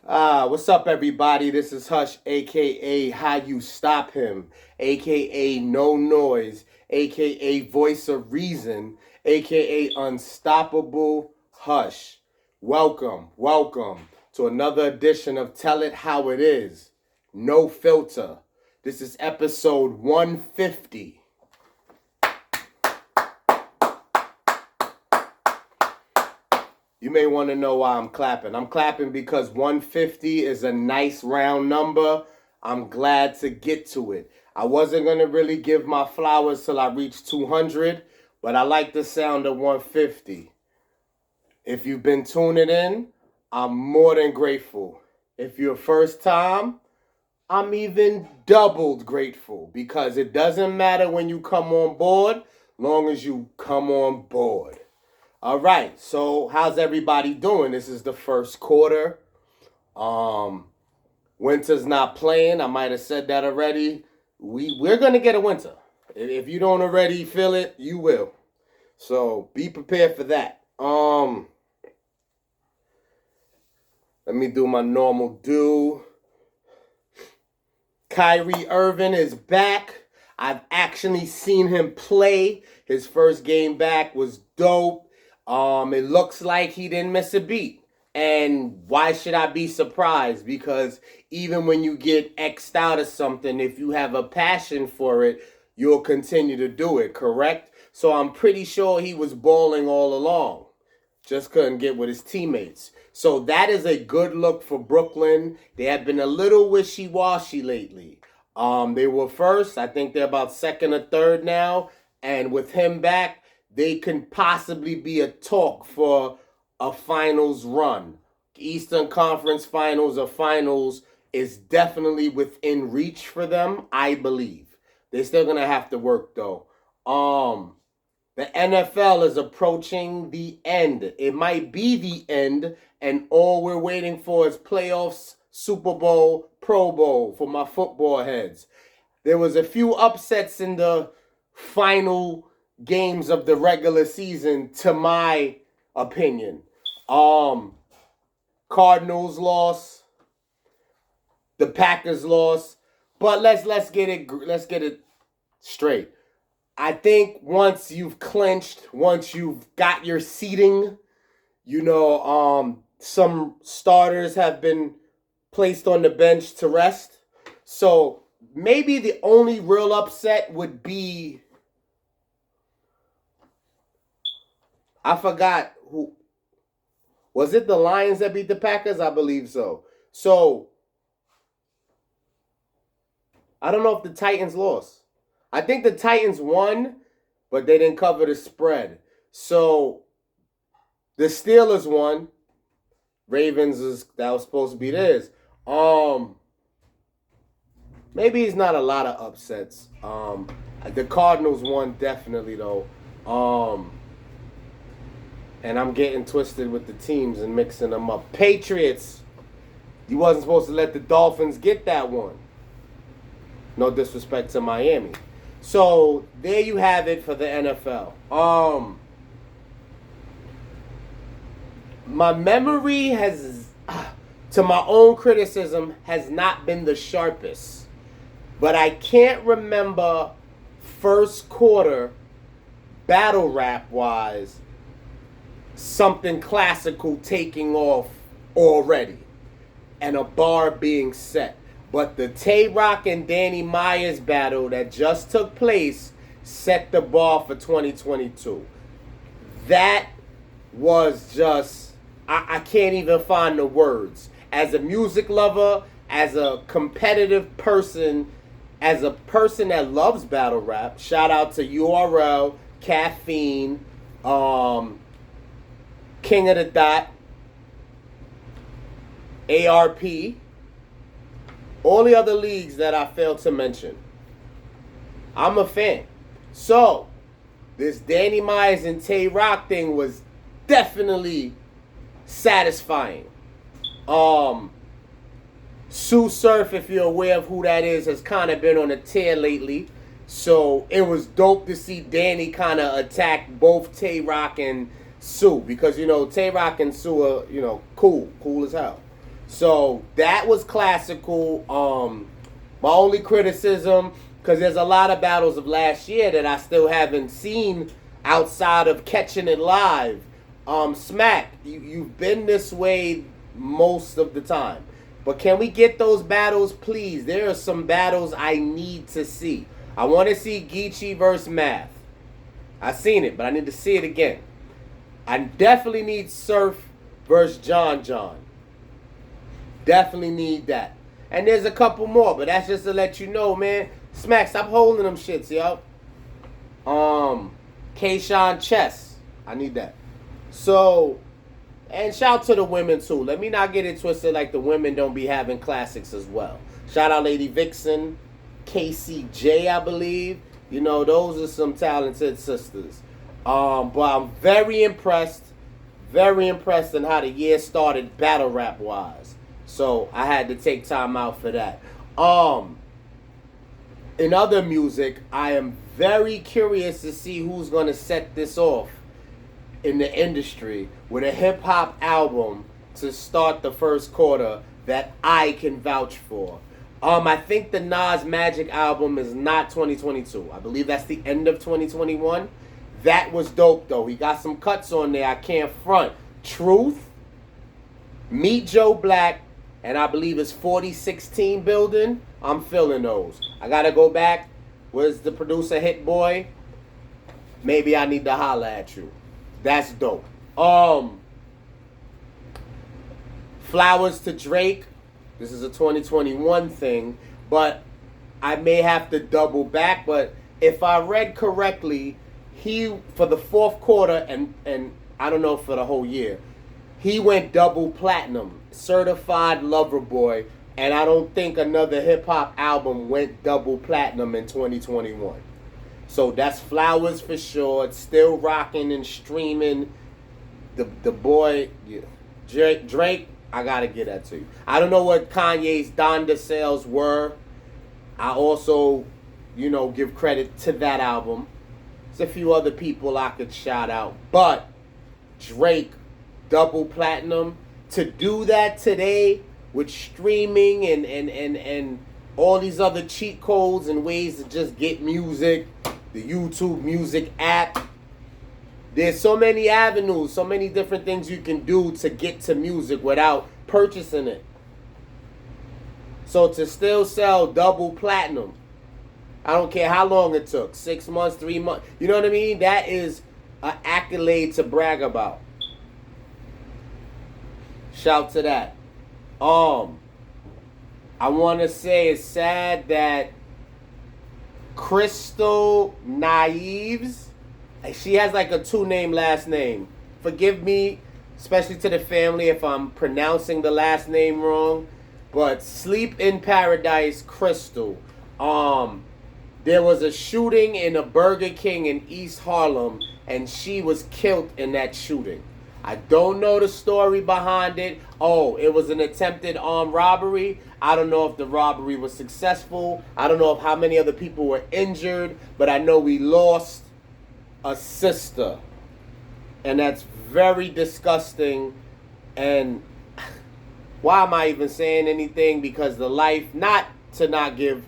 What's up, everybody? This is Hush, aka How You Stop Him, aka No Noise, aka Voice of Reason, aka Unstoppable Hush. Welcome to another edition of Tell It How It Is. No filter. This is episode 150. You may want to know why I'm clapping. I'm clapping because 150 is a nice round number. I'm glad to get to it. I wasn't going to really give my flowers till I reached 200, but I like the sound of 150. If you've been tuning in, I'm more than grateful. If you're first time, I'm even doubled grateful because it doesn't matter when you come on board, long as you come on board. All right, so how's everybody doing? This is the first quarter. Winter's not playing. I might have said that already. We're gonna get a winter. If you don't already feel it, you will. So be prepared for that. Let me do my normal do. Kyrie Irving is back. I've actually seen him play. His first game back was dope. It looks like he didn't miss a beat. And why should I be surprised? Because even when you get X'd out of something, if you have a passion for it, you'll continue to do it, correct? So I'm pretty sure he was balling all along. Just couldn't get with his teammates. So that is a good look for Brooklyn. They have been a little wishy-washy lately. They were first. I think they're about second or third now. And with him back, they can possibly be a talk for a finals run. Eastern Conference Finals or finals is definitely within reach for them, I believe. They're still going to have to work, though. The NFL is approaching the end. It might be the end, and all we're waiting for is playoffs, Super Bowl, Pro Bowl for my football heads. There was a few upsets in the final games of the regular season, to my opinion. Cardinals lost, the Packers lost, but let's get it straight. I think once you've clinched, once you've got your seating, some starters have been placed on the bench to rest. So maybe the only real upset would be, I forgot who. Was it the Lions that beat the Packers? I believe so. So, I don't know if the Titans lost. I think the Titans won, but they didn't cover the spread. So, the Steelers won. That was supposed to be theirs. Maybe it's not a lot of upsets. The Cardinals won definitely, though. And I'm getting twisted with the teams and mixing them up. Patriots, you wasn't supposed to let the Dolphins get that one. No disrespect to Miami. So there you have it for the NFL. My memory has, to my own criticism, has not been the sharpest. But I can't remember first quarter battle rap wise something classical taking off already and a bar being set. But the Tay-Rock and Danny Myers battle that just took place set the bar for 2022. That was just, I can't even find the words. As a music lover, as a competitive person, as a person that loves battle rap, shout out to URL, Caffeine, King of the Dot, ARP, all the other leagues that I failed to mention. I'm a fan. So, this Danny Myers and Tay Rock thing was definitely satisfying. Sue Surf, if you're aware of who that is, has kind of been on a tear lately. So it was dope to see Danny kind of attack both Tay Rock and Sue, because Tay Rock and Sue are cool as hell. So that was classical. My only criticism, because there's a lot of battles of last year that I still haven't seen outside of catching it live. Smack, you've been this way most of the time. But can we get those battles, please? There are some battles I need to see. I want to see Geechee versus Math. I've seen it, but I need to see it again. I definitely need Surf versus John John. Definitely need that. And there's a couple more, but that's just to let you know, man. Smack, stop holding them shits, yo. Kayshawn Chess. I need that. So, and shout to the women too. Let me not get it twisted like the women don't be having classics as well. Shout out Lady Vixen, KCJ, I believe. You know, those are some talented sisters. But I'm very impressed in how the year started battle rap wise. So I had to take time out for that. In other music, I am very curious to see who's gonna set this off in the industry with a hip hop album to start the first quarter that I can vouch for. I think the Nas Magic album is not 2022. I believe that's the end of 2021. That was dope though. He got some cuts on there. I can't front. Truth, Meet Joe Black, and I believe it's 4016 building. I'm feeling those. I gotta go back. Where's the producer Hit Boy? Maybe I need to holler at you. That's dope. Flowers to Drake. This is a 2021 thing, but I may have to double back. But if I read correctly, he for the fourth quarter and I don't know for the whole year, he went double platinum, certified lover boy, and I don't think another hip hop album went double platinum in 2021. So that's Flowers for sure. It's still rocking and streaming. The boy, yeah. Drake, I gotta get that to you. I don't know what Kanye's Donda sales were. I also, give credit to that album. There's a few other people I could shout out. But Drake, double platinum. To do that today with streaming and all these other cheat codes and ways to just get music, the YouTube Music app. There's so many avenues, so many different things you can do to get to music without purchasing it. So to still sell double platinum, I don't care how long it took, 6 months, 3 months. You know what I mean? That is an accolade to brag about. Shout to that. I want to say it's sad that Crystal Naives, she has like a 2-name last name. Forgive me, especially to the family if I'm pronouncing the last name wrong. But Sleep in Paradise Crystal. There was a shooting in a Burger King in East Harlem, and she was killed in that shooting. I don't know the story behind it. Oh, it was an attempted armed robbery. I don't know if the robbery was successful. I don't know if how many other people were injured, but I know we lost a sister. And that's very disgusting. And why am I even saying anything? Because the life, not to not give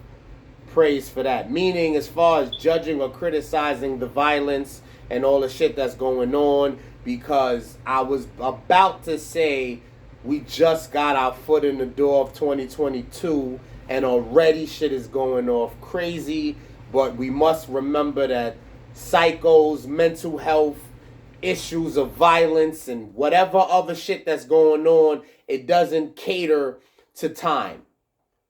praise for that. Meaning, as far as judging or criticizing the violence and all the shit that's going on, because I was about to say we just got our foot in the door of 2022 and already shit is going off crazy. But we must remember that psychos, mental health, issues of violence, and whatever other shit that's going on, it doesn't cater to time.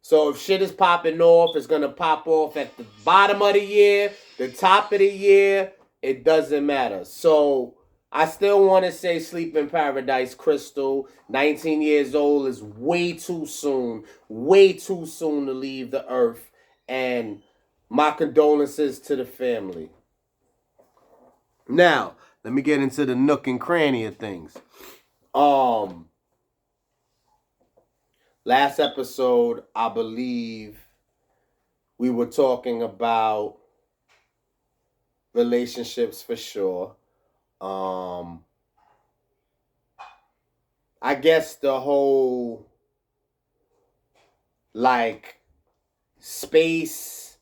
So if shit is popping off, it's going to pop off at the bottom of the year, the top of the year. It doesn't matter. So I still want to say Sleep in Paradise Crystal. 19 years old is way too soon. Way too soon to leave the earth. And my condolences to the family. Now, let me get into the nook and cranny of things. Last episode, I believe we were talking about relationships for sure. I guess the whole like space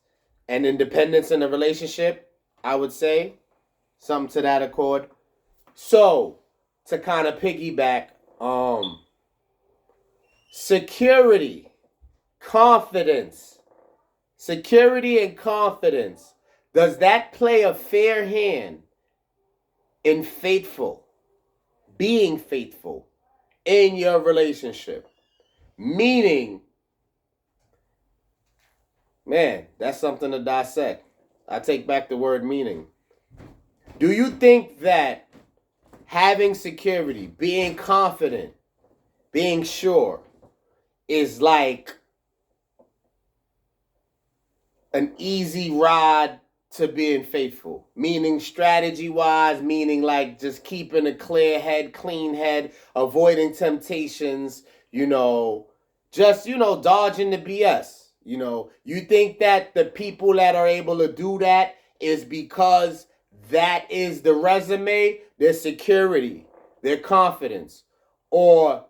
and independence in a relationship, I would say. Something to that accord. So, to kind of piggyback, security, confidence, security and confidence. Does that play a fair hand in being faithful in your relationship? Meaning, man, that's something to dissect. I take back the word meaning. Do you think that having security, being confident, being sure is like an easy ride to being faithful? Meaning strategy wise, meaning like just keeping a clear head, clean head, avoiding temptations, just, dodging the BS. You think that the people that are able to do that is because that is the resume, their security, their confidence, or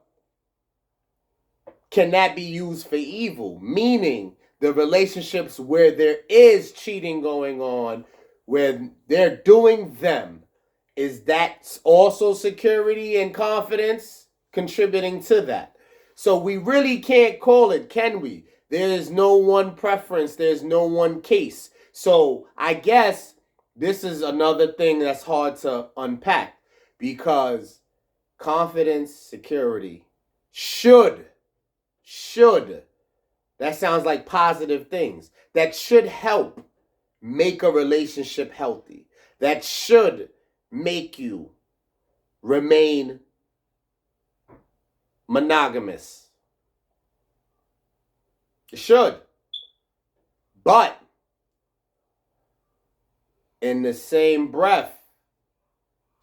can that be used for evil? Meaning the relationships where there is cheating going on, where they're doing them, is that also security and confidence contributing to that? So we really can't call it, can we? There is no one preference. There's no one case. So I guess this is another thing that's hard to unpack, because confidence, security should, that sounds like positive things, that should help make a relationship healthy. That should make you remain monogamous. It should. But in the same breath,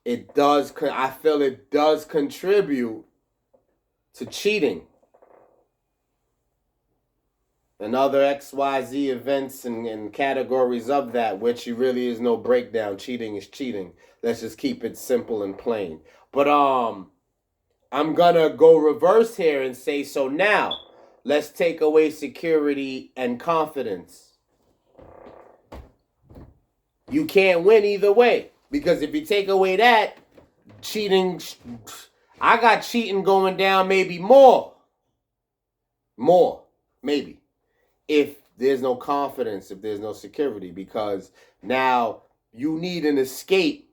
I feel it does contribute to cheating and other XYZ events and categories of that, which really is no breakdown. Cheating is cheating. Let's just keep it simple and plain. But I'm gonna go reverse here and say, so now let's take away security and confidence. You can't win either way, because if you take away that, cheating, I got cheating going down maybe more, maybe, if there's no confidence, if there's no security, because now you need an escape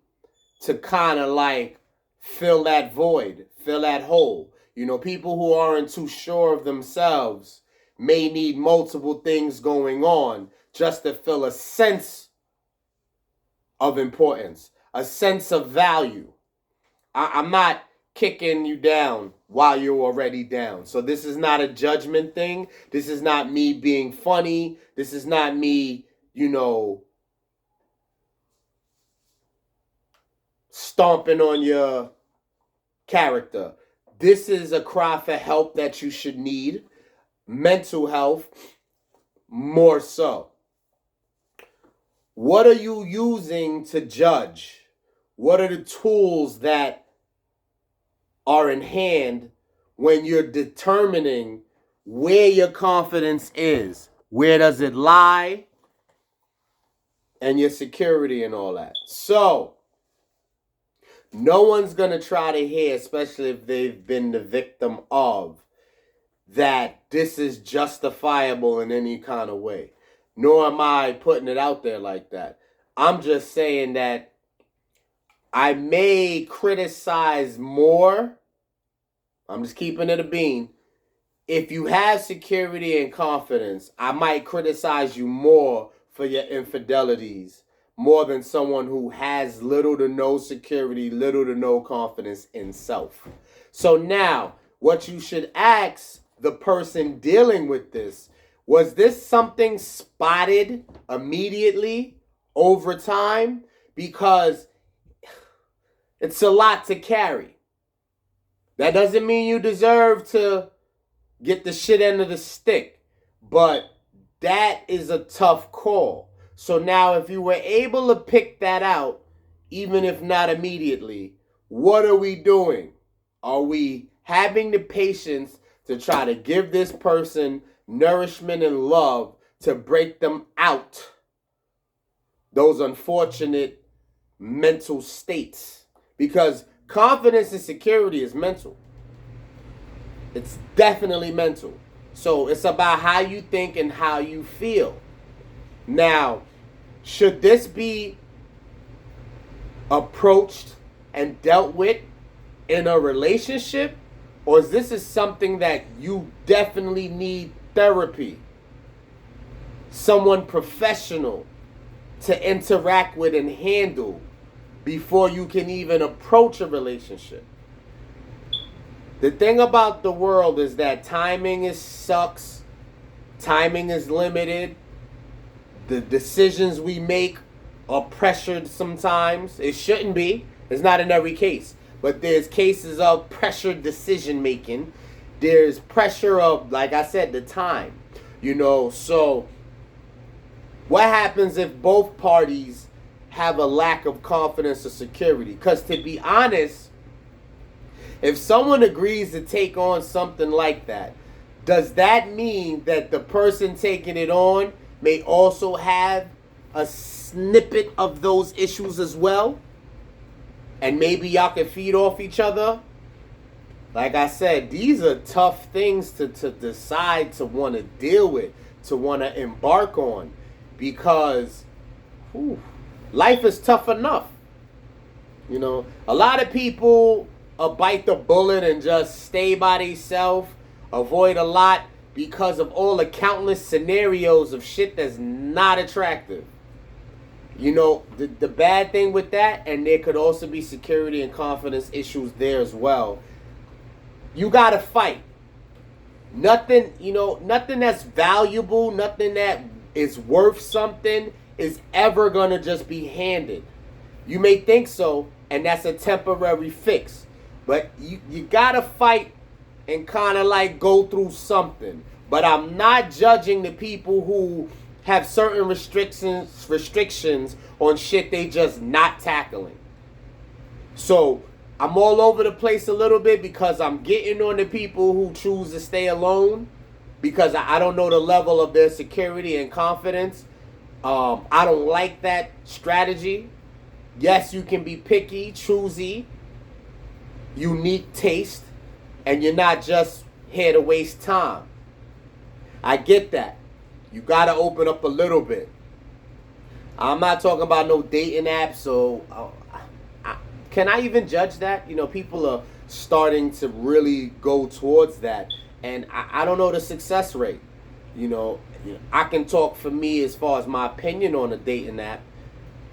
to kind of like fill that void, fill that hole. People who aren't too sure of themselves may need multiple things going on just to feel a sense of importance, a sense of value. I'm not kicking you down while you're already down. So this is not a judgment thing. This is not me being funny. This is not me, stomping on your character. This is a cry for help that you should need. Mental health, more so. What are you using to judge? What are the tools that are in hand when you're determining where your confidence is? Where does it lie? And your security and all that. So, no one's going to try to hear, especially if they've been the victim of, that this is justifiable in any kind of way. Nor am I putting it out there like that. I'm just saying that I may criticize more. I'm just keeping it a bean. If you have security and confidence, I might criticize you more for your infidelities, more than someone who has little to no security, little to no confidence in self. So now, what you should ask the person dealing with this, was this something spotted immediately over time? Because it's a lot to carry. That doesn't mean you deserve to get the shit end of the stick, but that is a tough call. So now if you were able to pick that out, even if not immediately, what are we doing? Are we having the patience to try to give this person nourishment and love to break them out those unfortunate mental states. Because confidence and security is mental. It's definitely mental. So it's about how you think and how you feel. Now, should this be approached and dealt with in a relationship? Or is this something that you definitely need therapy? Someone professional to interact with and handle before you can even approach a relationship. The thing about the world is that timing sucks. Timing is limited. The decisions we make are pressured sometimes. It shouldn't be. It's not in every case. But there's cases of pressured decision making. There's pressure of, like I said, the time. So what happens if both parties have a lack of confidence or security? Because to be honest, if someone agrees to take on something like that, does that mean that the person taking it on may also have a snippet of those issues as well? And maybe y'all can feed off each other? Like I said, these are tough things to decide to want to deal with, to want to embark on. Because life is tough enough. A lot of people bite the bullet and just stay by themselves, avoid a lot because of all the countless scenarios of shit that's not attractive. The bad thing with that, and there could also be security and confidence issues there as well. You gotta fight. Nothing that's valuable, nothing that is worth something is ever gonna just be handed. You may think so, and that's a temporary fix. But you gotta fight and kind of like go through something. But I'm not judging the people who have certain restrictions on shit they just not tackling. So I'm all over the place a little bit because I'm getting on the people who choose to stay alone because I don't know the level of their security and confidence. I don't like that strategy. Yes, you can be picky, choosy, unique taste, and you're not just here to waste time. I get that. You got to open up a little bit. I'm not talking about no dating apps, so can I even judge that? People are starting to really go towards that, and I don't know the success rate. I can talk for me as far as my opinion on a dating app.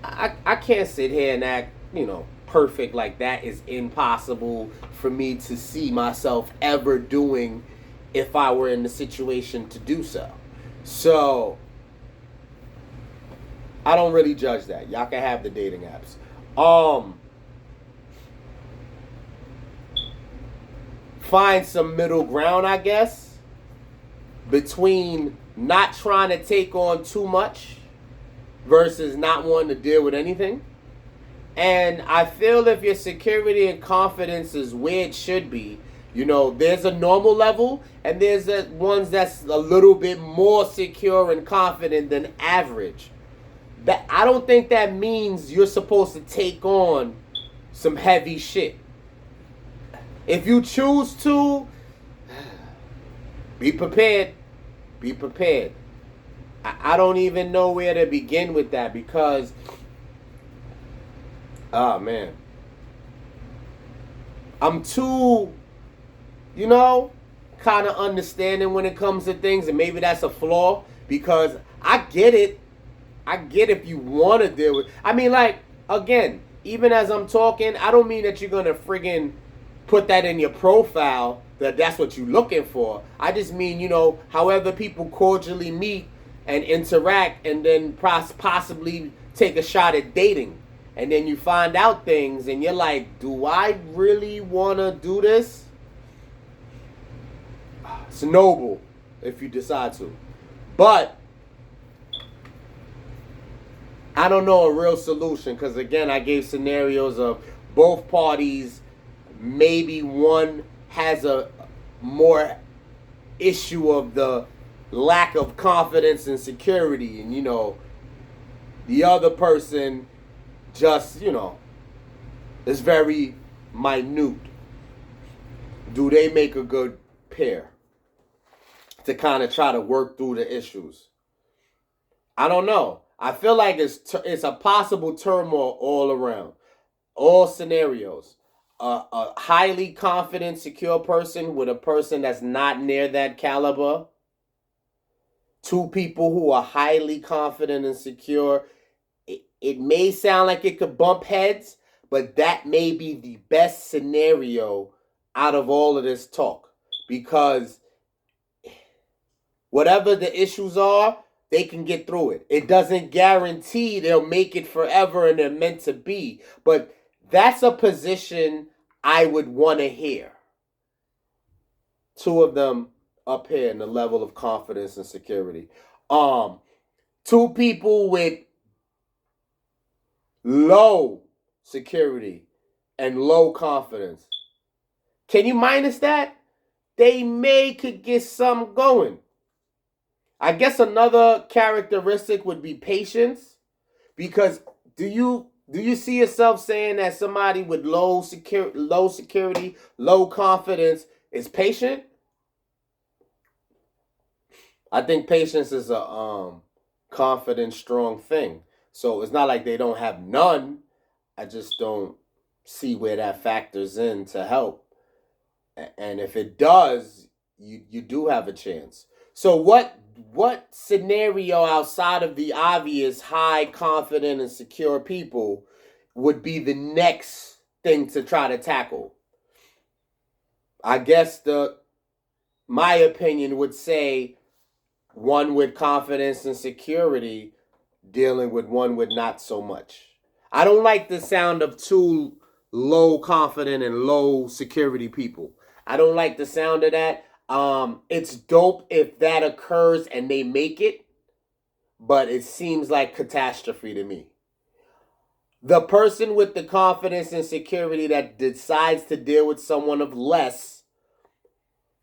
I can't sit here and act, perfect like that is impossible for me to see myself ever doing if I were in the situation to do so. So I don't really judge that. Y'all can have the dating apps. Find some middle ground, I guess, between not trying to take on too much versus not wanting to deal with anything. And I feel if your security and confidence is where it should be, there's a normal level and there's ones that's a little bit more secure and confident than average. That I don't think that means you're supposed to take on some heavy shit. If you choose to, be prepared. Be prepared. I don't even know where to begin with that because, man, I'm too, kind of understanding when it comes to things, and maybe that's a flaw because I get it. I get if you want to deal with. I mean, like, again, even as I'm talking, I don't mean that you're gonna friggin' put that in your profile that's what you're looking for. I just mean, however people cordially meet and interact and then possibly take a shot at dating. And then you find out things and you're like, do I really want to do this? It's noble if you decide to. But I don't know a real solution because, again, I gave scenarios of both parties. Maybe one has a more issue of the lack of confidence and security, and the other person just is very minute. Do they make a good pair to kind of try to work through the issues? I don't know. I feel like it's a possible turmoil all around, all scenarios. A highly confident, secure person with a person that's not near that caliber. Two people who are highly confident and secure. It may sound like it could bump heads, but that may be the best scenario out of all of this talk, because whatever the issues are, they can get through it. It doesn't guarantee they'll make it forever and they're meant to be, but that's a position I would want to hear. Two of them up here in the level of confidence and security. Two people with low security and low confidence. Can you minus that? They could get some going. I guess another characteristic would be patience, because do you see yourself saying that somebody with low security, low confidence is patient? I think patience is a confident, strong thing. So it's not like they don't have none. I just don't see where that factors in to help. And if it does, you do have a chance. So what scenario outside of the obvious high confident and secure people would be the next thing to try to tackle? I guess my opinion would say one with confidence and security dealing with one with not so much. I don't like the sound of two low confident and low security people. I don't like the sound of that. It's dope if that occurs and they make it, but it seems like catastrophe to me. The person with the confidence and security that decides to deal with someone of less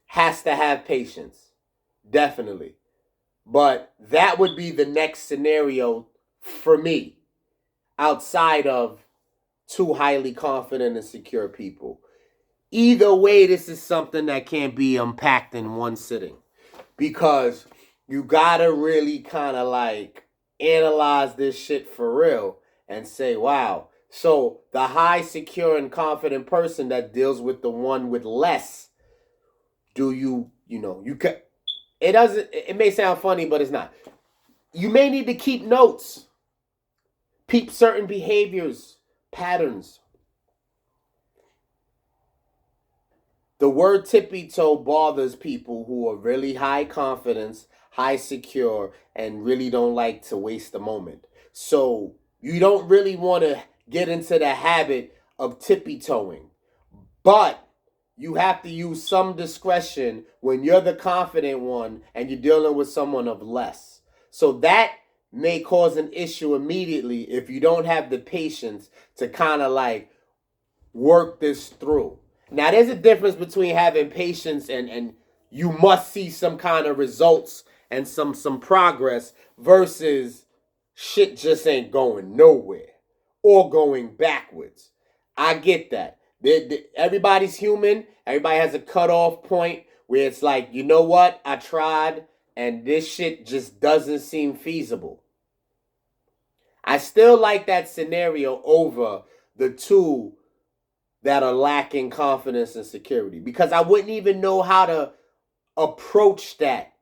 has to have patience. Definitely. But that would be the next scenario for me, outside of two highly confident and secure people. Either way, this is something that can't be unpacked in one sitting, because you gotta really kind of like analyze this shit for real and say, wow. So the high, secure, and confident person that deals with the one with less, do you can. It doesn't. It may sound funny, but it's not. You may need to keep notes, peep certain behaviors, patterns. The word tippy toe bothers people who are really high confidence, high secure, and really don't like to waste the moment. So you don't really want to get into the habit of tippy toeing. But you have to use some discretion when you're the confident one and you're dealing with someone of less. So that may cause an issue immediately if you don't have the patience to kind of like work this through. Now, there's a difference between having patience and you must see some kind of results and some progress versus shit just ain't going nowhere or going backwards. I get that. Everybody's human. Everybody has a cutoff point where it's like, you know what? I tried and this shit just doesn't seem feasible. I still like that scenario over the two that are lacking confidence and security, because I wouldn't even know how to approach that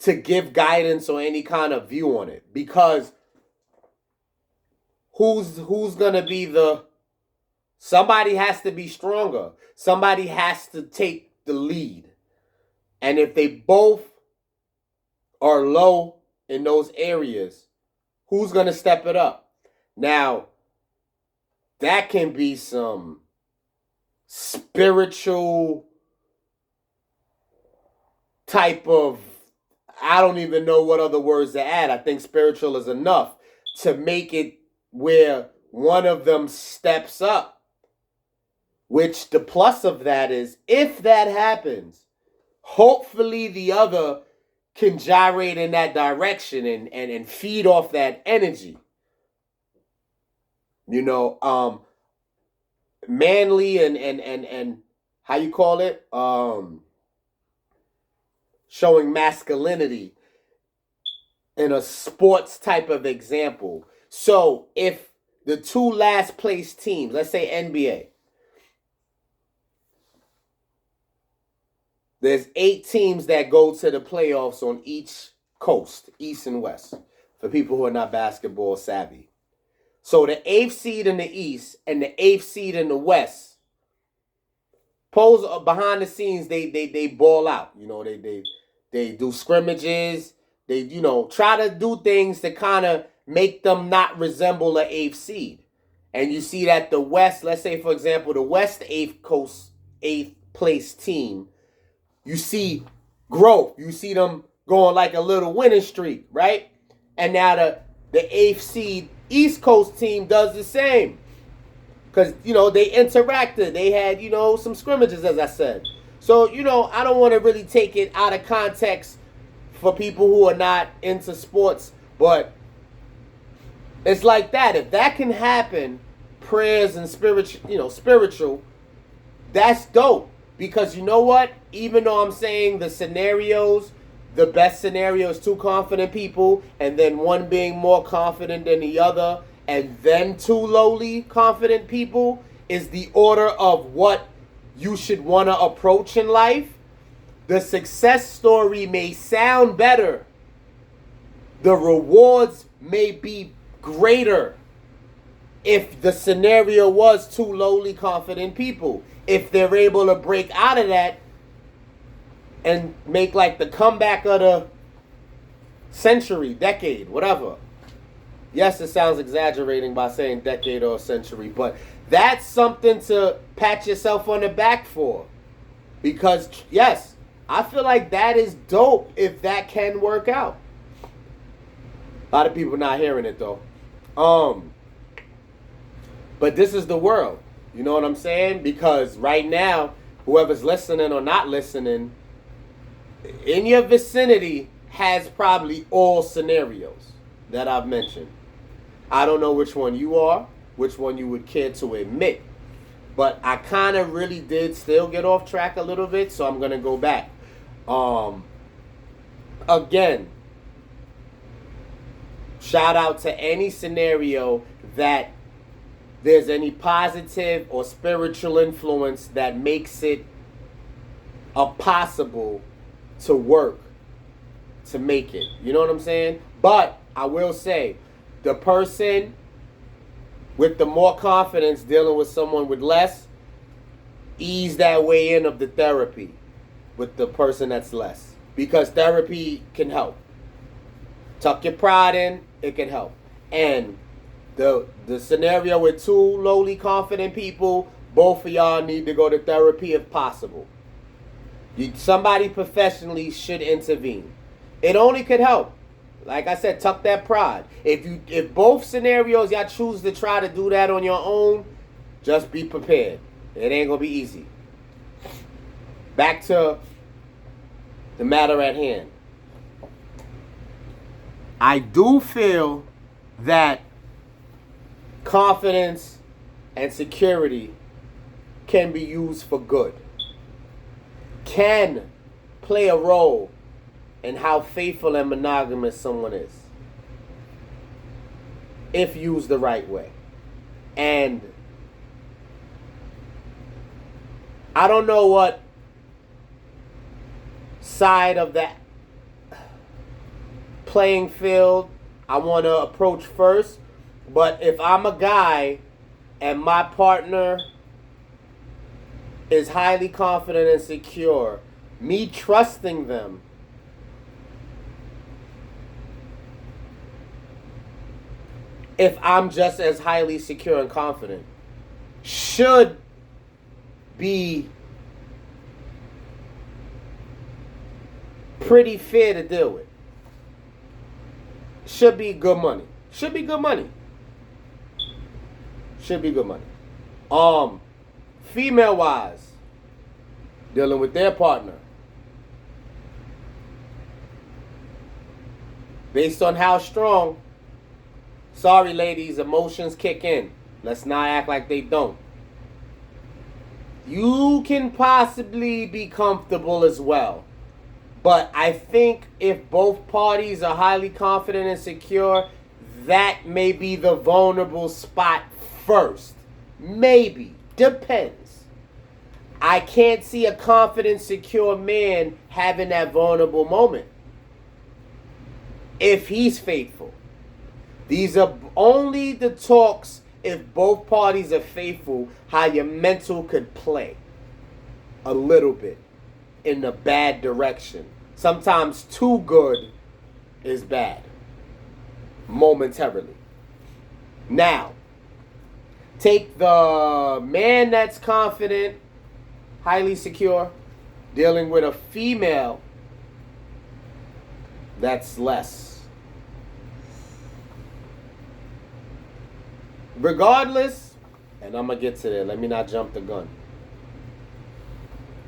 to give guidance or any kind of view on it, because who's gonna be somebody has to be stronger, somebody has to take the lead, and if they both are low in those areas, who's gonna step it up? Now that can be some spiritual type of, I don't even know what other words to add. I think spiritual is enough to make it where one of them steps up, which the plus of that is, if that happens, hopefully the other can gyrate in that direction and feed off that energy. You know, manly and how you call it? Showing masculinity in a sports type of example. So if the two last place teams, let's say NBA, there's 8 teams that go to the playoffs on each coast, East and West, for people who are not basketball savvy. So the 8th seed in the East and the 8th seed in the West, pose behind the scenes, they ball out. You know, they do scrimmages. They, you know, try to do things to kind of make them not resemble an 8th seed. And you see that the West, let's say, for example, the West 8th place team, you see growth. You see them going like a little winning streak, right? And now the 8th seed East Coast team does the same. Because, you know, they interacted. They had, you know, some scrimmages, as I said. So, you know, I don't want to really take it out of context for people who are not into sports. But it's like that. If that can happen, prayers and spiritual, that's dope. Because you know what? Even though I'm saying the scenarios, the best scenario is 2 confident people, and then one being more confident than the other, and then 2 lowly confident people is the order of what you should want to approach in life. The success story may sound better. The rewards may be greater if the scenario was 2 lowly confident people. If they're able to break out of that and make like the comeback of the century, decade, whatever. Yes, it sounds exaggerating by saying decade or century, but that's something to pat yourself on the back for. Because, yes, I feel like that is dope if that can work out. A lot of people not hearing it, though. But this is the world. You know what I'm saying? Because right now, whoever's listening or not listening, in your vicinity has probably all scenarios that I've mentioned. I don't know which one you are, which one you would care to admit. But I kind of really did still get off track a little bit, so I'm going to go back. Again, shout out to any scenario that there's any positive or spiritual influence that makes it possible to work to make it. You know what I'm saying? But I will say, the person with the more confidence dealing with someone with less, ease that way in of the therapy with the person that's less. Because therapy can help. Tuck your pride in, it can help. And the scenario with 2 lowly confident people, both of y'all need to go to therapy if possible. Somebody professionally should intervene. It only could help. Like I said, tuck that pride. If both scenarios y'all choose to try to do that on your own, just be prepared. It ain't gonna be easy. Back to the matter at hand. I do feel that confidence and security can be used for good. Can play a role in how faithful and monogamous someone is, if used the right way. And I don't know what side of that playing field I want to approach first, but if I'm a guy and my partner is highly confident and secure, me trusting them if I'm just as highly secure and confident should be pretty fair to deal with. Should be good money. Should be good money. Should be good money. Female wise, dealing with their partner. based on how strong, sorry ladies, emotions kick in. Let's not act like they don't. You can possibly be comfortable as well. But I think if both parties are highly confident and secure, that may be the vulnerable spot first. Maybe. Depends. I can't see a confident, secure man having that vulnerable moment if he's faithful. These are only the talks if both parties are faithful, how your mental could play a little bit in the bad direction. Sometimes too good is bad momentarily. Now, take the man that's confident, highly secure, dealing with a female that's less. Regardless, and I'm going to get to that. Let me not jump the gun.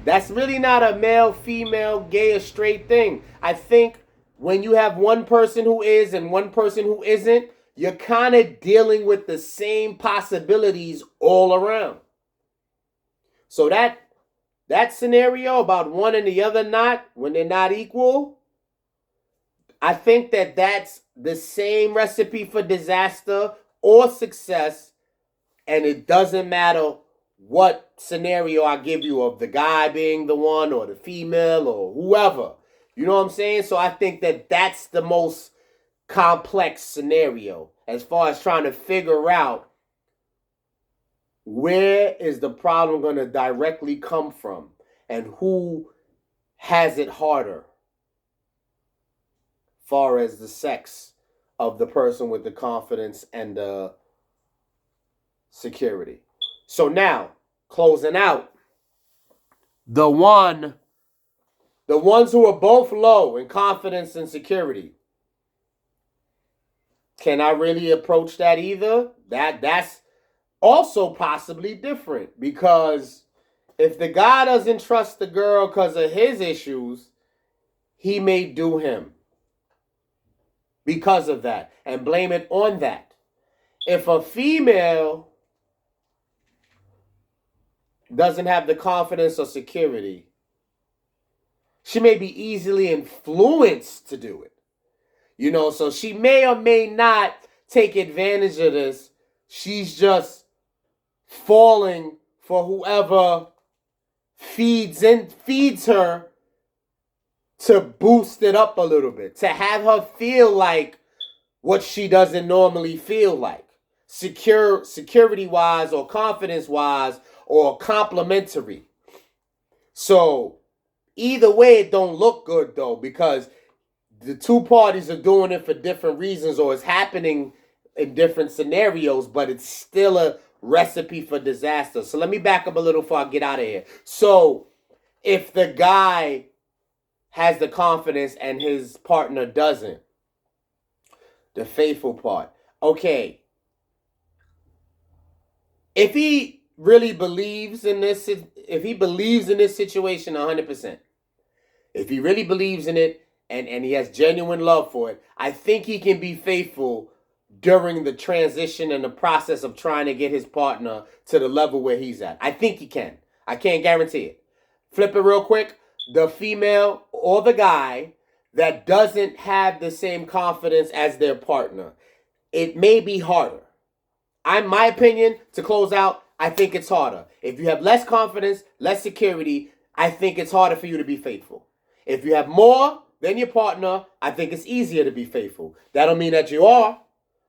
That's really not a male, female, gay, or straight thing. I think when you have one person who is and one person who isn't, you're kind of dealing with the same possibilities all around. So that scenario about one and the other not, when they're not equal, I think that's the same recipe for disaster or success, and it doesn't matter what scenario I give you of the guy being the one or the female or whoever. You know what I'm saying? So I think that's the most complex scenario as far as trying to figure out where is the problem going to directly come from and who has it harder far as the sex of the person with the confidence and the security. So now, closing out, the ones who are both low in confidence and security. Can I really approach that either? That's also possibly different, because if the guy doesn't trust the girl because of his issues, he may do him because of that and blame it on that. If a female doesn't have the confidence or security, she may be easily influenced to do it. You know, so she may or may not take advantage of this. She's just falling for whoever feeds her to boost it up a little bit, to have her feel like what she doesn't normally feel like, security-wise or confidence-wise or complimentary. So either way, it don't look good though, because the two parties are doing it for different reasons, or it's happening in different scenarios, but it's still a recipe for disaster. So let me back up a little before I get out of here. So if the guy has the confidence and his partner doesn't, the faithful part. Okay. If he really believes in this, if he believes in this situation 100%, if he really believes in it and he has genuine love for it, I think he can be faithful during the transition and the process of trying to get his partner to the level where he's at. I think he can. I can't guarantee it. Flip it real quick. The female or the guy that doesn't have the same confidence as their partner, it may be harder. My opinion, to close out, I think it's harder. If you have less confidence, less security, I think it's harder for you to be faithful. If you have more than your partner, I think it's easier to be faithful. That don't mean that you are,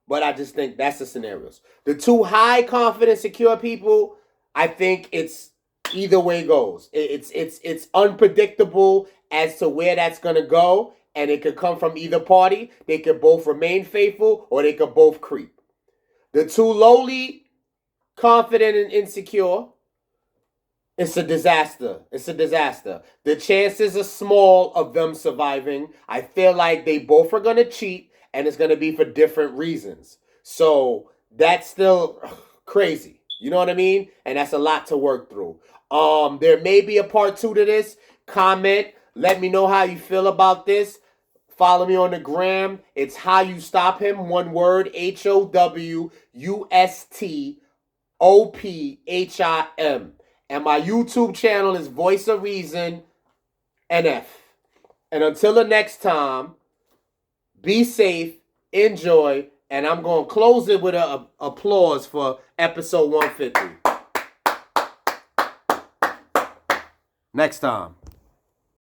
but I just think that's the scenarios. The two high confidence, secure people, I think it's either way goes. It's unpredictable as to where that's going to go, and it could come from either party. They could both remain faithful, or they could both creep. The two lowly confident and insecure, it's a disaster. It's a disaster. The chances are small of them surviving. I feel like they both are going to cheat, and it's going to be for different reasons. So that's still crazy. You know what I mean? And that's a lot to work through. There may be a part 2 to this. Comment. Let me know how you feel about this. Follow me on the gram. It's How You Stop Him. One word. HOWUSTOPHIM. And my YouTube channel is Voice of Reason NF. And until the next time, be safe, enjoy, and I'm going to close it with an applause for episode 150. Next time.